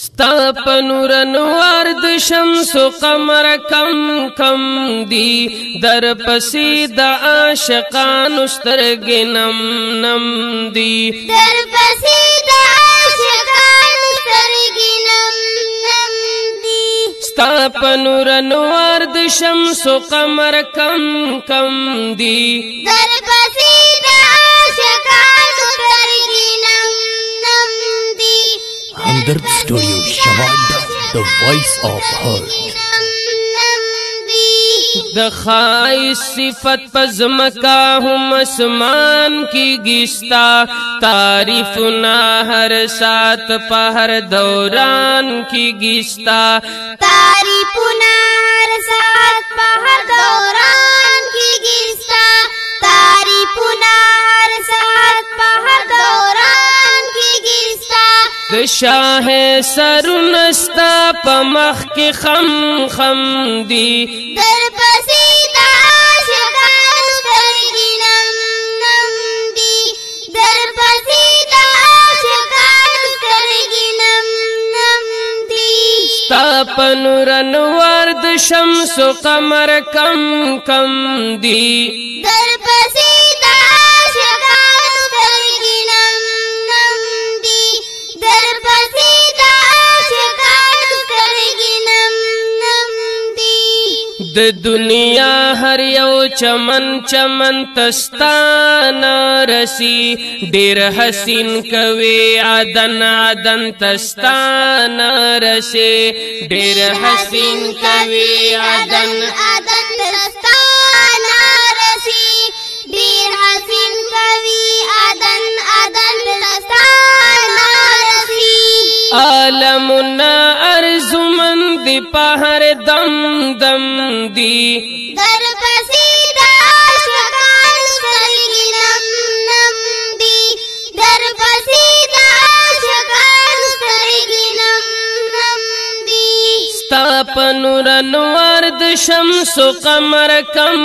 ستا په نور انوار د شمس و قمر کم کم دی در پسې د عاشقانو سترګې نم نم دی در پسې د عاشقانو سترګې نم نم دی ستا په نور انوار د شمس و قمر کم کم دی در پسې د عاشقانو سترګې نم نم دی Hamdard Studio Shavanda, the voice of heart. د خای صفت پزمکا هم اسمان کی گستا تعریفنا ہر سات پہر دوران کی گستا تعریفنا ہر سات پہر دوران کی گستا تعریفنا ہر سات پہر دوران کی گستا د شاہ سرنستا پمخ کی خم خم دی در پسې د عاشقانو سترګې نم نم دی در پسې د عاشقانو سترګې نم نم دی ستا په نور انوار د شمس و قمر کم کم دی در پسې د عاشقانو سترګې نم نم دی در پسې د عاشقانو سترګې نم نم دی د دنیا هر یو چمن چمن تستانا رسی ډیر حسین کوي عدن عدن تستانا رسی ډیر حسین کوي عدن عدن تستانا رسی ډیر حسین کوي عدن عدن تستانا رسی عالمنا ارزمند پہر دم دم دی در پسې د عاشقانو سترګې نم نم دی در پسې د عاشقانو سترګې نم نم دی ستا په نور انوار د شمس و قمر کم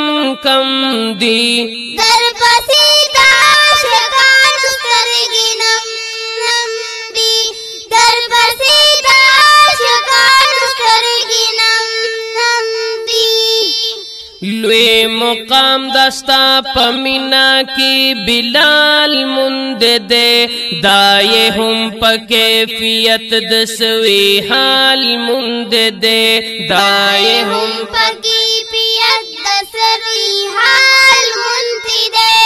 کم دی در پسې د عاشقانو سترګې نم نم دی در پسې د عاشقانو سترګې نم نم دی لوی مقام دستا پمینا کی بلال مند دے دائے ہم پا کیفیت دسوی حال مند دے دائے ہم پا کیفیت دسوی حال مند دے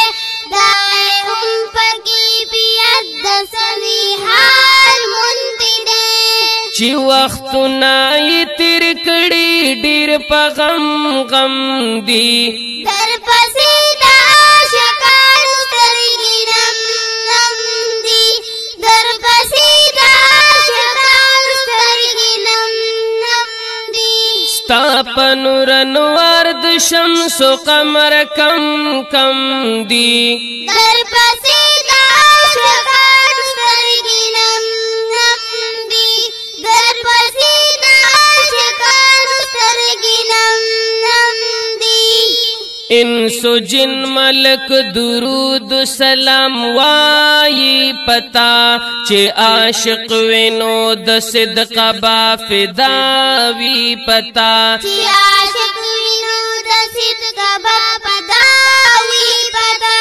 دائے ہم پا کیفیت دسوی حال مند دے چی وختنا ای تیر کڑی ڈیر پا غم غم دی در پسې د عاشقانو سترګې نم نم دی در پسې د عاشقانو سترګې نم نم دی ستا په نور انوار د شمس و قمر کم کم دی در پسې د عاشقانو سترګې نم نم دی در پسې د عاشقانو سترګې نم نم دی انس و جن ملک درود سلام وائی پتا چه عاشق وینو د صدق با فداوی پتا چه عاشق وینو د صدق با فداوی پتا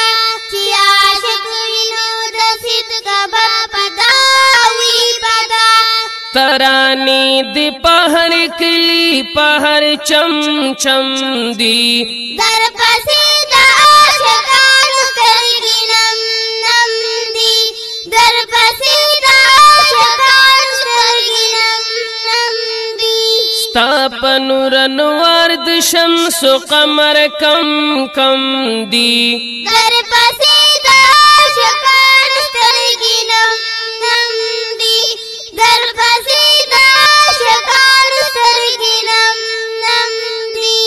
چه عاشق وینو د صدق با فداوی پتا ترانی دی پہر کلی پہر چم چم دی در پسې د عاشقانو سترګې نم نم دی در پسې د عاشقانو سترګې نم نم دی ستا په نور انوار د شمس و قمر کم کم دی در پسې د عاشقانو سترګې نم نم دی در پسې د عاشقانو سترګې نم نم دی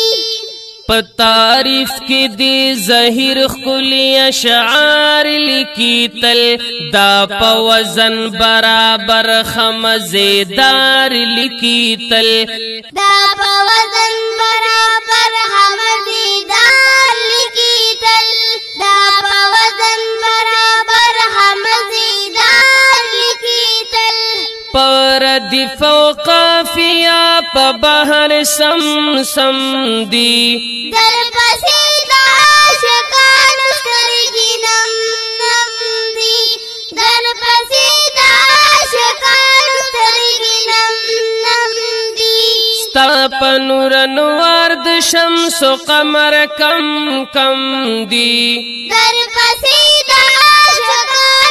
په تعریف کې دی زهیر خلی اشعار لکی تل دا په وزن برابر خمزیدار لکی تل دا په وزن برابر خمزیدار لکی تل دا په وزن برابر خمزیدار لکی تل پر دی فوقافیا پا بحر سم سم دی درپسې د عاشقانو سترګې نم نم دي درپسې د عاشقانو سترګې نم نم دي ستا په نور انوار د شمس و قمر کم کم دی درپسې د عاشقانو